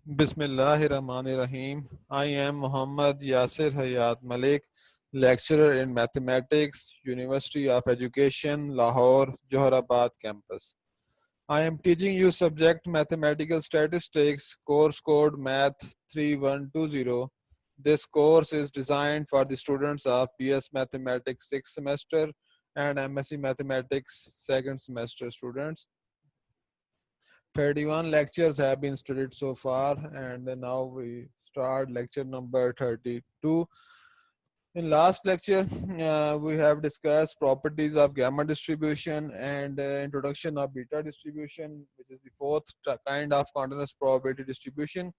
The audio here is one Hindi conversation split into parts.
Bismillahirrahmanirrahim. I am Muhammad Yasir Hayat Malik, lecturer in mathematics, University of Education, Lahore, Johorabad campus. I am teaching you subject mathematical statistics, course code math 3120. This course is designed for the students of BS Mathematics 6th semester and MSc Mathematics 2nd semester students. 31 lectures have been studied so far, and now we start lecture number 32. In last lecture, we have discussed properties of gamma distribution and introduction of beta distribution, which is the fourth kind of continuous probability distribution.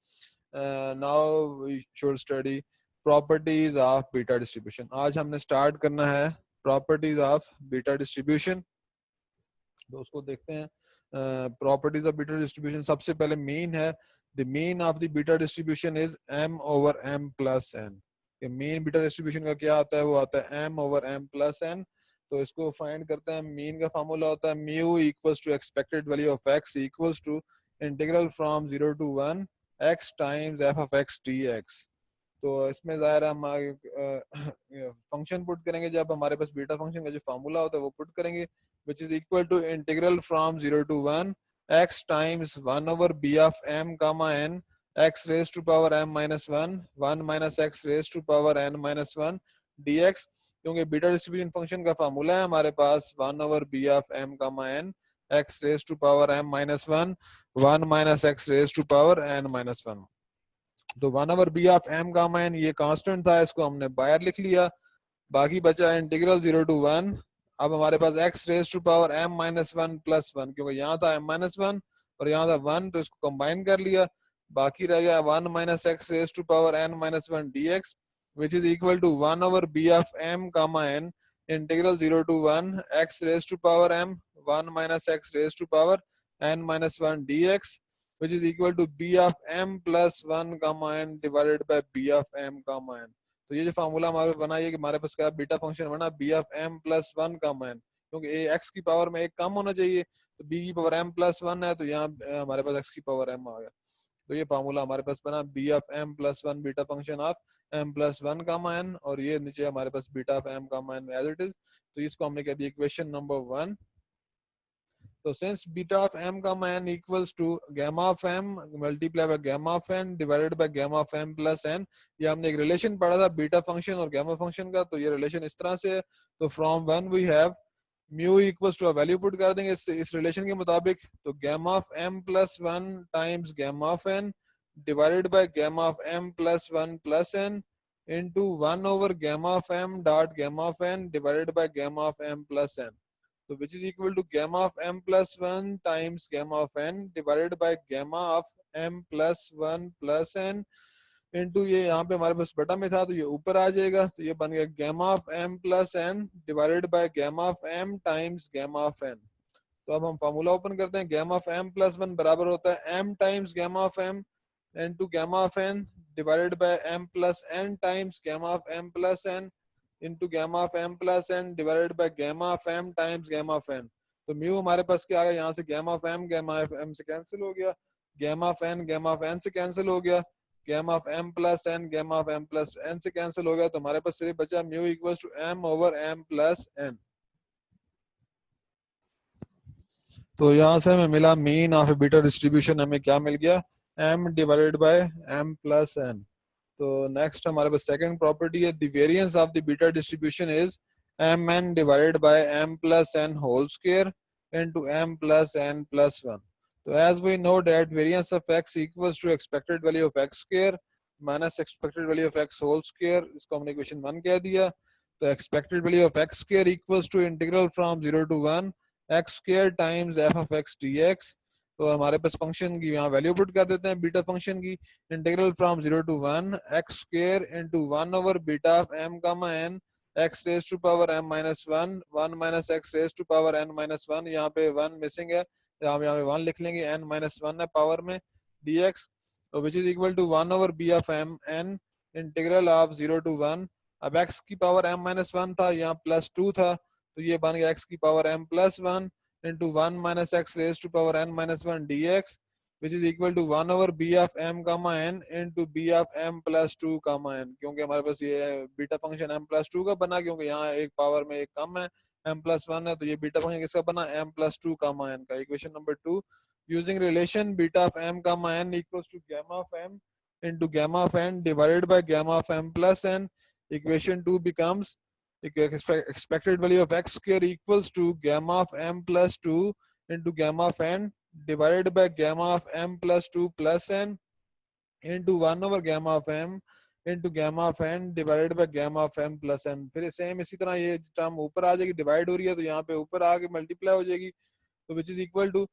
Now we should study properties of beta distribution. आज हमने start करना है properties of beta distribution. तो उसको देखते हैं. Properties of beta distribution. सबसे पहले मीन है. The mean of the beta distribution is m over m plus n. Mean beta distribution का क्या आता है? वो आता है m over m plus n. तो इसको फाइंड करते हैं. मीन का फार्मूला होता है mu equals to expected value of x equals to integral from 0 to 1 x times f of x dx. तो इसमें ज़ाहिर है हम फंक्शन पुट करेंगे. जब हमारे पास बीटा फंक्शन का जो फार्मूला होता है वो पुट करेंगे, which is equal to integral from 0 to 1 x times 1 over b of m comma n x raised to power m minus 1 minus x raised to power n minus 1 dx. क्योंकि बीटा डिस्ट्रीब्यूशन फंक्शन का फार्मूला है हमारे पास 1 over b of m comma n x raised to power m minus 1 minus x raised to power n minus 1. तो 1 over b of m comma n ये कांस्टेंट था, इसको हमने बाहर लिख लिया. बाकी बचा इंटीग्रल 0 to 1. अब हमारे पास x raise to power m minus 1 plus 1, क्योंकि यहाँ था m माइनस 1 और यहाँ था 1, तो इसको कंबाइन कर लिया. बाकी रह गया 1 minus x raise to power n minus 1 dx, which is equal to 1 over b of m comma n integral 0 to 1 x raise to power m 1 minus x raise to power n minus 1 dx, which is equal to b of m plus 1 comma n divided by b of m comma n. तो ये जो फार्मूला हमारे बना ये कि हमारे पास क्या बीटा फंक्शन बना b of m plus 1 comma n, क्योंकि a x की पावर में एक कम होना चाहिए, तो b की पावर m plus 1 है, तो यहाँ हमारे पास x की पावर m आ गया. तो ये फार्मूला हमारे पास बना b of m plus 1 beta function of m plus 1 comma n, और ये नीचे हमारे पास beta of m comma n as it is. तो इसको हमने कह दिया equation number 1. So since beta of m comma n equals to gamma of m multiplied by gamma of n divided by gamma of m plus n, ये हमने एक रिलेशन पढ़ा था बीटा फंक्शन और gamma फंक्शन का. तो ये रिलेशन इस तरह से है. तो from 1 we have mu equals to a value put कर देंगे इस रिलेशन के मुताबिक. तो gamma of m plus 1 times gamma of n divided by gamma of m plus 1 plus n into 1 over gamma of m dot gamma of n divided by gamma of m plus n. So which is equal to gamma of m plus 1 times gamma of n divided by gamma of m plus 1 plus n into ये यहाँ पे हमारे पास बटा में था तो ये ऊपर आ जाएगा. तो ये बन गया gamma of m plus n divided by gamma of m times gamma of n. तो अब हम फार्मूला ओपन करते हैं. gamma of m plus 1 बराबर होता है m times gamma of m into gamma of n divided by m plus n times gamma of m plus n into gamma of m plus n divided by gamma of m times gamma of n. तो म्यू हमारे पास क्या आ गया? यहाँ से gamma of m से कैंसिल हो गया, gamma of n से कैंसिल हो गया, gamma of m plus n gamma of m plus n से कैंसिल हो गया. तो हमारे पास सिर्फ बचा mu equals to m over m plus n. तो यहाँ से हमें मिला मीन ऑफ बीटा डिस्ट्रीब्यूशन हमें क्या मिल गया? m divided by m plus n. तो नेक्स्ट हमारे पास सेकंड प्रॉपर्टी है the variance of the beta distribution is mn divided by m plus n whole square into m plus n plus 1. तो as we know that variance of x equals to expected value of x square minus expected value of x whole square. इसको हमने इक्वेशन 1 कह दिया. तो expected value of x square equals to integral from 0 to 1 x square times f of x dx. तो हमारे पास फंक्शन की यहाँ वैल्यू पुट कर देते हैं बीटा फंक्शन की. Integral from 0 to 1 x square into 1 over beta of m gamma n x raise to power m minus 1 minus x raise to power n minus 1. यहाँ पे 1 मिसिंग है, हम यहाँ पे 1 लिख लेंगे, n माइनस 1 है पावर में dx. तो which is equal to 1 over b of m n integral of 0 to 1. अब x की पावर m माइनस 1 था, यहाँ प्लस 2 था, तो ये बन गया x की power m plus 1 into 1 minus x raised to power n minus 1 dx, which is equal to 1 over b of m comma n into b of m plus 2 comma n, क्योंकि हमारे पास ये बीटा फंक्शन m plus 2 का बना, क्योंकि यहाँ एक पावर में एक कम है, m plus 1 है, तो ये बीटा फंक्शन किसका बना, m plus 2 comma n का। Equation number 2, using relation beta of m comma n equals to gamma of m into gamma of n divided by gamma of m plus n, equation 2 becomes expected value of x square equals to gamma of m plus 2 into gamma of n divided by gamma of m plus 2 plus n into 1 over gamma of m into gamma of n divided by gamma of m plus n। फिर सेम इसी तरह ये टर्म ऊपर आ जाएगी, डिवाइड हो रही है तो यहाँ पे ऊपर आके मल्टीप्लाई हो जाएगी, तो विच इज इक्वल टू,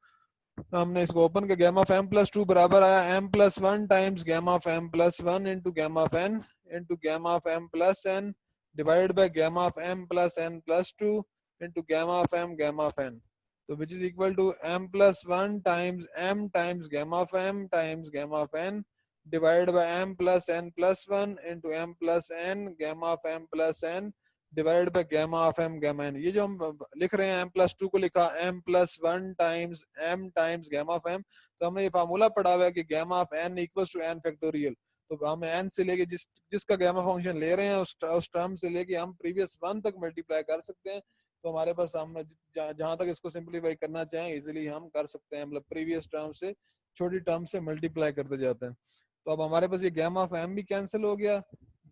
हमने इसको ओपन किया, गैमा ऑफ m प्लस 2 बराबर आया m plus 1 times gamma of m plus 1 into gamma of n into gamma of m plus n divided by gamma of m plus n plus 2 into gamma of m gamma of n, तो which is equal to m plus 1 times gamma of m times gamma of n divided by m plus n plus 1 into m plus n gamma of m plus n divided by gamma of m gamma n। ये जो हम लिख रहे हैं m प्लस 2 को लिखा m plus 1 times m times gamma of m, तो हमने ये फार्मूला पढ़ा हुआ है कि gamma of n equals to n factorial, तो हम n से लेके जिसका गैमा फंक्शन ले रहे हैं उस टर्म से लेके हम प्रीवियस 1 तक मल्टीप्लाई कर सकते हैं, तो हमारे पास हम जहां तक इसको सिंप्लीफाई करना चाहें इजीली हम कर सकते हैं, मतलब प्रीवियस टर्म से छोटी टर्म से मल्टीप्लाई करते जाते हैं। तो अब हमारे पास ये गैमा ऑफ m भी कैंसिल हो गया,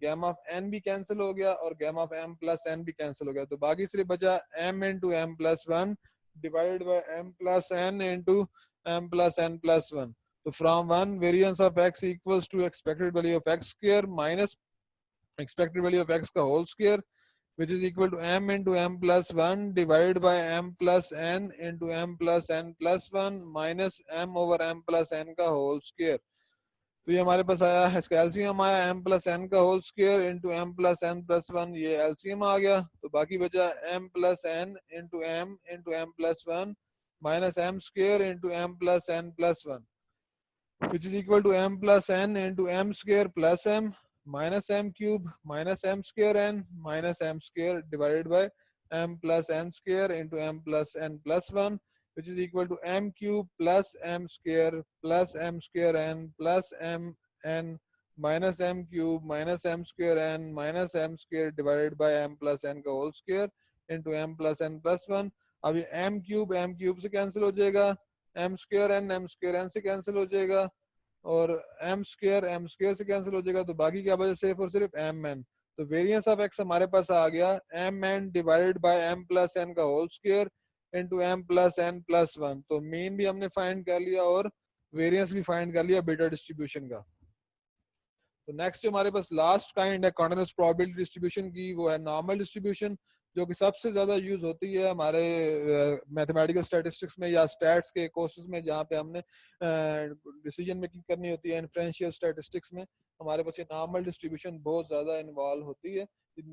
गैमा ऑफ n भी कैंसिल हो गया और gamma of m plus n भी कैंसिल हो गया, तो बाकी सिर्फ बचा m into m plus 1 divided by m plus n into m plus n plus 1। तो from 1 variance of x equals to expected value of x square minus expected value of x का whole square, which is equal to m into m plus 1 divided by m plus n into m plus n plus 1 minus m over m plus n का होल स्क्वायर। तो ये हमारे पास आया है, इसका एलसीएम आया m प्लस n का whole square into m plus n plus 1, ये एलसीएम आ गया, तो बाकी बचा m plus n into m plus 1 minus m square into m plus n plus 1, which is equal to m plus n into m square plus m minus m cube minus m square n minus m square divided by m plus n square into m plus n plus 1, which is equal to m cube plus m square n plus m n minus m cube minus m square n minus m square divided by m plus n का whole square into m plus n plus 1। अब ये m cube से कैंसिल हो जाएगा, m square n से कैंसिल हो जाएगा और m स्क्वायर से कैंसिल हो जाएगा, तो बाकी क्या बचा सिर्फ और सिर्फ m n। तो वेरिएंस ऑफ x हमारे पास आ गया m n divided by m plus n का whole square into m plus n plus 1। तो मीन भी हमने फाइंड कर लिया और वेरिएंस भी फाइंड कर लिया बीटा डिस्ट्रीब्यूशन का। तो नेक्स्ट हमारे पास लास्ट काइंड है कॉन्टिन्यूअस प्रोबेबिलिटी डिस्ट्रीब्यूशन की, वो है नॉर्मल डिस्ट्रीब्यूशन, जो कि सबसे ज्यादा यूज होती है हमारे मैथमेटिकल स्टैटिस्टिक्स में या स्टैट्स के कोर्सेज में, जहाँ पे हमने डिसीजन मेकिंग करनी होती है। इन्फ्रेंशियल स्टैटिस्टिक्स में हमारे पास ये नॉर्मल डिस्ट्रीब्यूशन बहुत ज्यादा इन्वॉल्व होती है।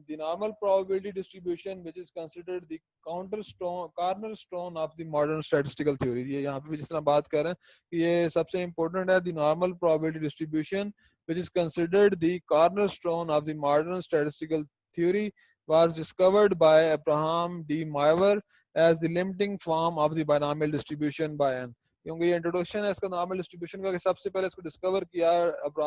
The normal probability distribution, which is considered the cornerstone of the modern statistical theory, ये यहाँ पे भी जिस तरह बात कर रहे हैं कि ये सबसे important है, the normal probability distribution which is considered the cornerstone of the modern statistical theory, was discovered by Abraham D. Myers as the limiting form of the binomial distribution by n। क्योंकि ये इंट्रोडक्शन है इसका नॉर्मल डिस्ट्रीब्यूशन का, कि सबसे पहले इसको डिस्कवर किया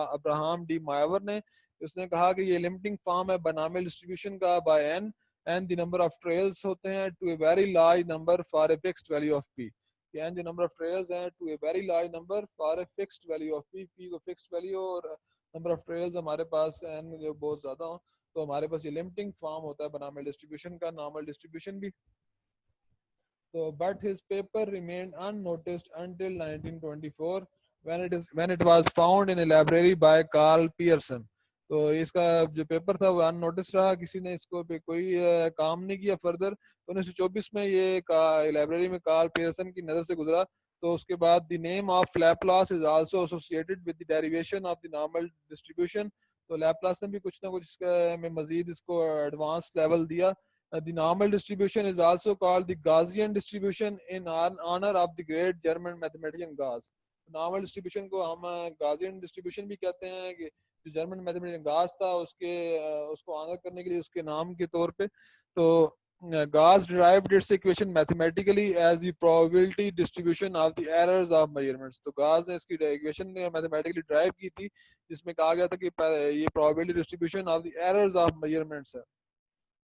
अब्राहम डी मायर ने। उसने कहा कि ये लिमिटिंग फॉर्म है बायनॉमियल डिस्ट्रीब्यूशन का by n, and the number of trials होते हैं to a very large number for a fixed value of p। And जो नंबर ऑफ ट्रेल्स हैं to a very large number for a fixed value of p को फिक्स्ड वैल्यू और नंबर ऑफ ट्रेल्स हमारे पास n जो बहुत ज्यादा हो, तो हमारे पास ये लिमिटिंग फॉर्म होता है बायनॉमियल डिस्ट्रीब्यूशन का, नॉर्मल डिस्ट्रीब्यूशन भी। तो but his paper remained unnoticed until 1924 when it was found in a library by Carl Pearson। तो इसका जो पेपर था वो अननोटिस रहा, किसी ने इसको पे कोई काम नहीं किया फर्दर। तो 1924 में ये लाइब्रेरी में कार्ल पियर्सन की नजर से गुजरा। तो उसके बाद the name of Laplace is also associated with the derivation of the normal distribution. तो लैपलास ने भी कुछ ना कुछ में मजीद इसको एडवांस लेवल दिया। The normal distribution is also called the Gaussian distribution in honor of the great German mathematician Gauss। Normal distribution को हम गाजियन डिस्ट्रीब्यूशन भी कहते हैं, कि जो जर्मन मैथमेटिशियन गास था उसको ऑनर करने के लिए उसके नाम के तौर पे। तो Gauss derived its equation mathematically as the probability distribution of the errors of measurements. तो Gauss ने इसकी equation mathematically derive की थी जिसमें कहा गया था कि ये probability distribution of the errors of measurements है.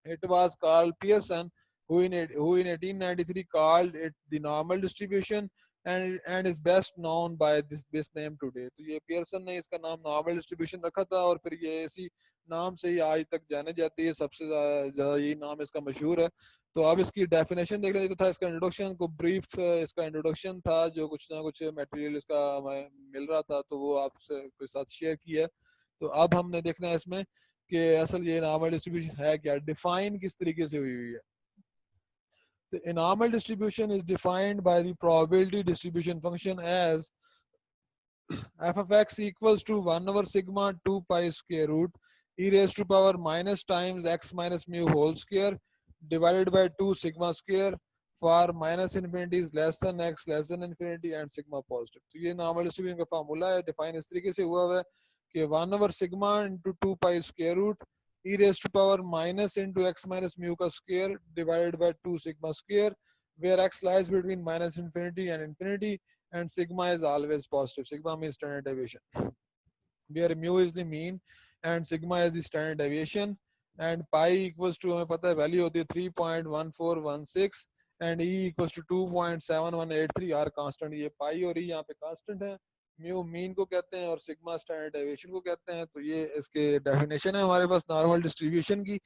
It was Carl Pearson who in 1893 called it the normal distribution and is best known by this name today. तो ये पियर्सन ने इसका नाम नॉर्मल डिस्ट्रीब्यूशन रखा था और फिर ये इसी नाम से ही आज तक जाने जाती है, सबसे ज़्यादा यही नाम इसका मशहूर है. तो अब इसकी डेफिनेशन देख लेते. तो था इसका इंट्रोडक्शन को ब्रीफ इसका इंट्रोडक्शन था जो कुछ ना कुछ मटेरियल इसका मिल रहा था तो वो आपसे के साथ शेयर किया. तो अब हमने देखना है इसमें कि असल ये नॉर्मल डिस्ट्रीब्यूशन है क्या, डिफाइन किस तरीके से हुई हुई है. The normal distribution is defined by the probability distribution function as f of x equals to 1 over sigma 2 pi square root e raised to power minus times x minus mu whole square divided by 2 sigma square for minus infinity is less than x less than infinity and sigma positive. तो ये नॉर्मल डिस्ट्रीब्यूशन का फार्मूला है, डिफाइन इस तरीके से हुआ है कि 1 over sigma into 2 pi square root e raised to power minus into x minus mu का square divided by 2 sigma square where x lies between minus infinity and infinity and sigma is always positive. Sigma means standard deviation, where mu is the mean and sigma is the standard deviation and pi equals to हमें पता है वैल्यू होती है 3.1416 and e equals to 2.7183 are constant. ये pi और e यहाँ पे constant है. म्यू मीन को कहते हैं और सिग्मा स्टैंडर्ड डेविएशन को कहते हैं. तो ये इसके डेफिनेशन है हमारे पास नॉर्मल डिस्ट्रीब्यूशन की.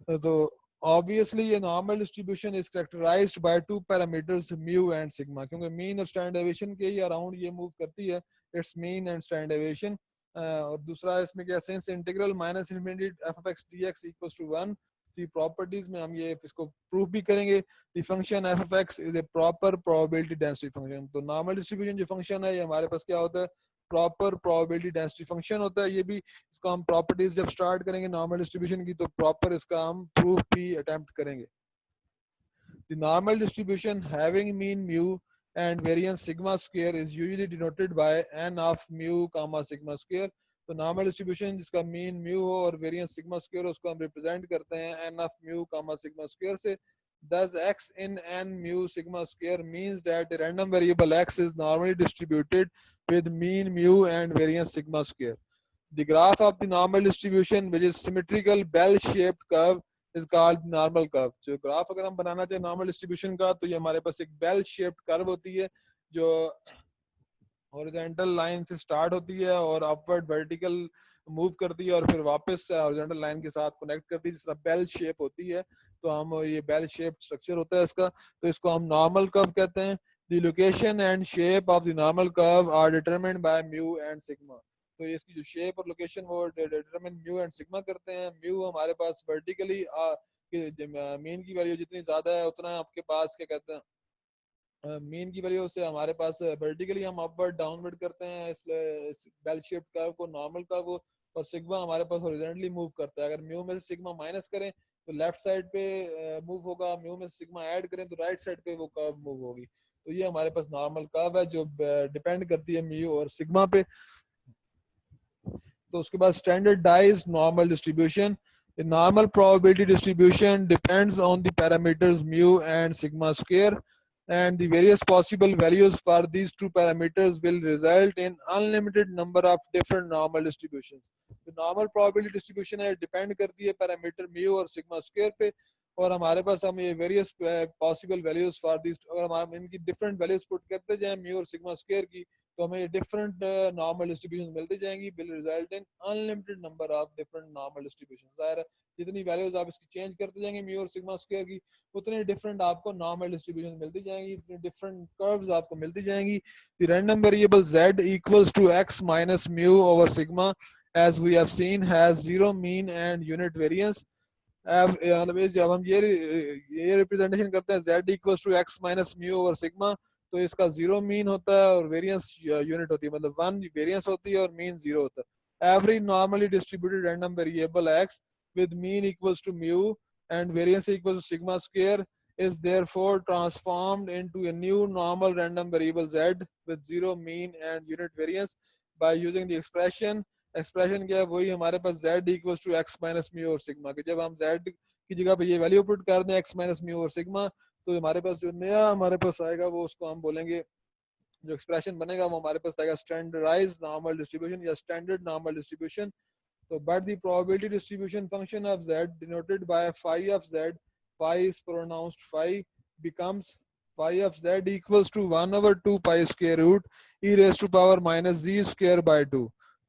तो ऑब्वियसली ये normal distribution is characterized by two parameters mu and sigma, क्योंकि मीन और स्टैंडर्ड डेविएशन के ही अराउंड ये मूव करती है. It's mean and standard deviation. और दूसरा इसमें क्या since integral minus infinity f of x dx equals to 1 की प्रॉपर्टीज में हम ये इसको प्रूफ भी करेंगे. The function F of x is a proper probability density function. तो नॉर्मल डिस्ट्रीब्यूशन जो फंक्शन है ये हमारे पास क्या होता है, प्रॉपर प्रोबेबिलिटी डेंसिटी फंक्शन होता है. ये भी इसको हम प्रॉपर्टीज जब स्टार्ट करेंगे नॉर्मल डिस्ट्रीब्यूशन की तो प्रॉपर इसका हम प्रूफ भी अटेम्प्ट करेंगे. The normal distribution having mean mu and variance sigma square is usually denoted by n of mu comma sigma square. तो नॉर्मल डिस्ट्रीब्यूशन जिसका मीन म्यू हो और वेरिएंस सिग्मा स्क्वायर उसको हम रिप्रेजेंट करते हैं n of mu comma sigma square से. Thus x in n mu sigma square means that the random variable x is normally distributed with mean mu and variance sigma square. The graph of the normal distribution which is symmetrical bell shaped curve is called normal curve. जो ग्राफ अगर हम बनाना चाहें नॉर्मल डिस्ट्रीब्यूशन का तो ये हमारे पास एक बेल शेप्ड कर्व होती है जो हॉरिजॉन्टल लाइन से स्टार्ट होती है और अपवर्ड वर्टिकल मूव करती है और फिर वापस हॉरिजॉन्टल लाइन के साथ कनेक्ट करती है, जिस तरह बेल शेप होती है. तो हम ये बेल शेप स्ट्रक्चर होता है इसका, तो इसको हम नॉर्मल कर्व कहते हैं. The location and shape of the normal curve are determined by mu and sigma. तो इसकी जो शेप और लोकेशन वो डिटरमिन म्यू एंड सिग्मा करते हैं. म्यू हमारे पास वर्टिकली मीन की वैल्यू जितनी ज्यादा है उतना आपके पास क्या कहते हैं मीन की वैल्यू से हमारे पास वर्टिकली हम अपवर्ड डाउनवर्ड करते हैं इस बेल शेप्ड कर्व को, नॉर्मल कर्व को. और सिग्मा हमारे पास हॉरिजॉन्टली मूव करता है. अगर म्यू में से सिग्मा माइनस करें तो लेफ्ट साइड पे मूव होगा, म्यू में से सिग्मा ऐड करें तो राइट साइड पे वो कर्व मूव होगी. तो ये हमारे पास नॉर्मल कर्व है जो डिपेंड करती है म्यू और सिग्मा पे. तो उसके बाद standardized normal distribution. The normal probability distribution depends on the parameters mu and sigma square, and the various possible values for these two parameters will result in unlimited number of different normal distributions. The normal probability distribution है depend करती है parameter mu और sigma square पे, और हमारे पास हम ये various possible values for these, अगर हम इनकी different values put करते जाएं mu और sigma square की तो हमें डिफरेंट नॉर्मल डिस्ट्रीब्यूशन मिलती जाएंगी. Will result in unlimited number of different normal distribution. जाहिर है जितनी वैल्यूज आप इसकी चेंज करते जाएंगे म्यू और सिग्मा स्क्वायर की उतनी डिफरेंट आपको नॉर्मल डिस्ट्रीब्यूशन मिलती जाएंगी, उतनी डिफरेंट कर्व्स आपको मिलती जाएंगी. The random variable z equals to x minus mu over sigma as we have seen has zero mean and unit variance. जब हम ये रिप्रेजेंटेशन करते हैं z equals to x minus mu over sigma तो इसका जीरो मीन होता है और वेरिएंस यूनिट होती है, मतलब 1 वेरिएंस होती है और मीन 0 होता है. Every normally distributed random variable x with mean equals to mu and variance equals to sigma square is therefore transformed into a new normal random variable z with zero mean and unit variance by using the expression क्या है वही हमारे पास z equals to x minus mu और sigma के. जब हम z की जगह पे ये वैल्यू पुट कर दें x माइनस म्यू और सिग्मा, तो हमारे पास जो नया हमारे पास आएगा वो उसको हम बोलेंगे, जो एक्सप्रेशन बनेगा वो हमारे पास आएगा स्टैंडर्डाइज्ड नॉर्मल डिस्ट्रीब्यूशन या standard normal distribution. So, but the probability distribution function of z denoted by phi of z, phi is pronounced phi, becomes phi of z equals to 1 over 2 pi square root e raised to power minus z square by 2,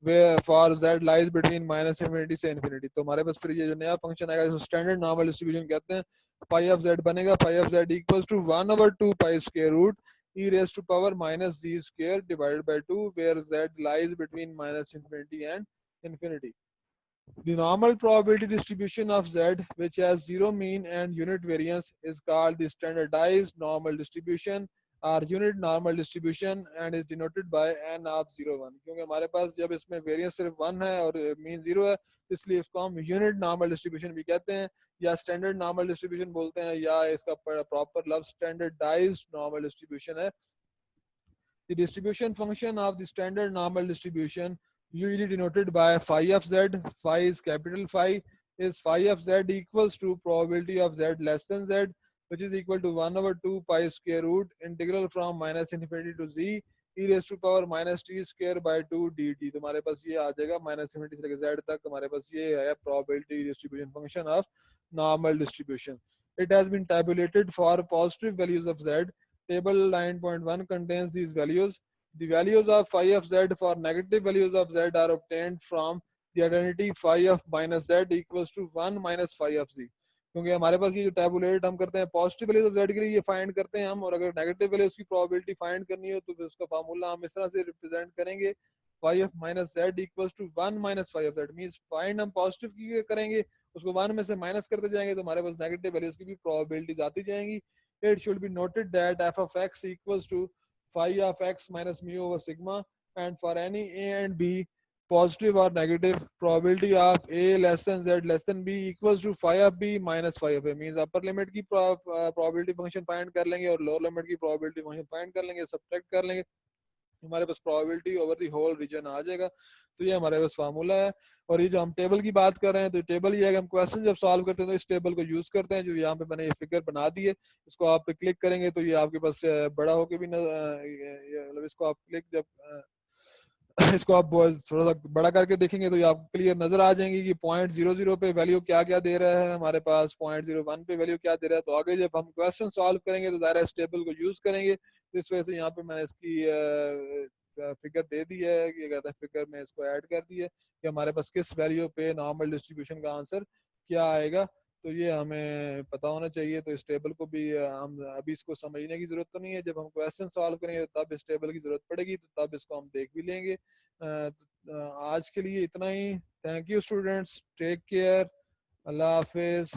where for z lies between minus infinity से infinity। तो हमारे पास फिर ये जो नया फंक्शन आएगा जिसको स्टैंडर्ड नॉर्मल डिस्ट्रीब्यूशन कहते हैं, phi of z बनेगा phi of z equals to 1 over 2 pi square root e raised to power minus z square divided by 2, where z lies between minus infinity and infinity। The normal probability distribution of Z, which has zero mean and unit variance, is called the standardized normal distribution or unit normal distribution and is denoted by n of 0 1। क्योंकि हमारे पास जब इसमें वेरिएंस सिर्फ 1 है और मीन 0 है, तो इसलिए इसको हम यूनिट नॉर्मल डिस्ट्रीब्यूशन भी कहते हैं या स्टैंडर्ड नॉर्मल डिस्ट्रीब्यूशन बोलते हैं, या इसका प्रॉपर लफ्ज स्टैंडर्डाइज्ड नॉर्मल डिस्ट्रीब्यूशन है। The distribution function of the standard normal distribution, usually denoted by phi of z, phi is capital Phi, is phi of z equals to probability of z less than z, which is equal to 1 over 2 pi square root integral from minus infinity to z e raised to power minus t square by 2 dt। तो हमारे पास ये आ जाएगा माइनस इन्फिनिटी से लेकर z तक, हमारे पास ये है probability distribution function of normal distribution। It has been tabulated for positive values of z। Table 9.1 contains these values. The values of phi of z for negative values of z are obtained from the identity phi of minus z equals to 1 minus phi of z। क्योंकि हमारे पास ये जो टैबुलेट हम करते हैं पॉजिटिव वैल्यूज ऑफ z के लिए ये फाइंड करते हैं हम, और अगर नेगेटिव वैल्यूज की प्रोबेबिलिटी फाइंड करनी हो तो फिर उसका फार्मूला हम इस तरह से रिप्रेजेंट करेंगे, phi of minus z equals to 1 minus phi of z। Means find हम पॉजिटिव की करेंगे, उसको 1 में से माइनस करते जाएंगे तो हमारे पास नेगेटिव वैल्यूज की भी प्रोबेबिलिटीज आती जाएंगी। It should be noted that f of x equals to phi of x minus mu over sigma, and for any a and b, positive or negative, probability of a less than z less than b equals to phi of b minus phi of a। means upper limit की probability function find कर लेंगे और lower limit की probability function find कर लेंगे, subtract कर लेंगे, हमारे पास probability over the whole region आ जाएगा। तो ये हमारे पास फार्मूला है। और ये जो हम टेबल की बात कर रहे हैं, तो टेबल ये है कि हम क्वेश्चन जब सॉल्व करते हैं तो इस टेबल को यूज करते हैं, जो यहाँ पे मैंने ये फिगर बना दी है, इसको आप क्लिक करेंगे तो ये आपके पास बड़ा होके भी मतलब इसको आप क्लिक जब इसको आप थोड़ा सा बड़ा करके देखेंगे तो ये आपको क्लियर नजर आ जाएंगी कि 0.00 पे वैल्यू क्या क्या दे रहा है, हमारे पास 0.01 पे वैल्यू क्या दे रहा है। तो आगे जब हम क्वेश्चन सॉल्व करेंगे तो दायरा इस टेबल को यूज करेंगे। तो इस वजह से यहाँ पे मैंने इसकी फिगर दे दी है कि कहता है फिगर में इसको ऐड कर दी है कि हमारे पास किस वैल्यू पे नॉर्मल डिस्ट्रीब्यूशन का आंसर क्या आएगा। तो ये हमें पता होना चाहिए। तो इस टेबल को भी हम अभी इसको समझने की जरूरत तो नहीं है, जब हम क्वेश्चन सॉल्व करेंगे तब इस टेबल की जरूरत पड़ेगी, तो तब इसको हम देख भी लेंगे। आज के लिए इतना ही। Thank you students, take care, अल्लाह हाफिज।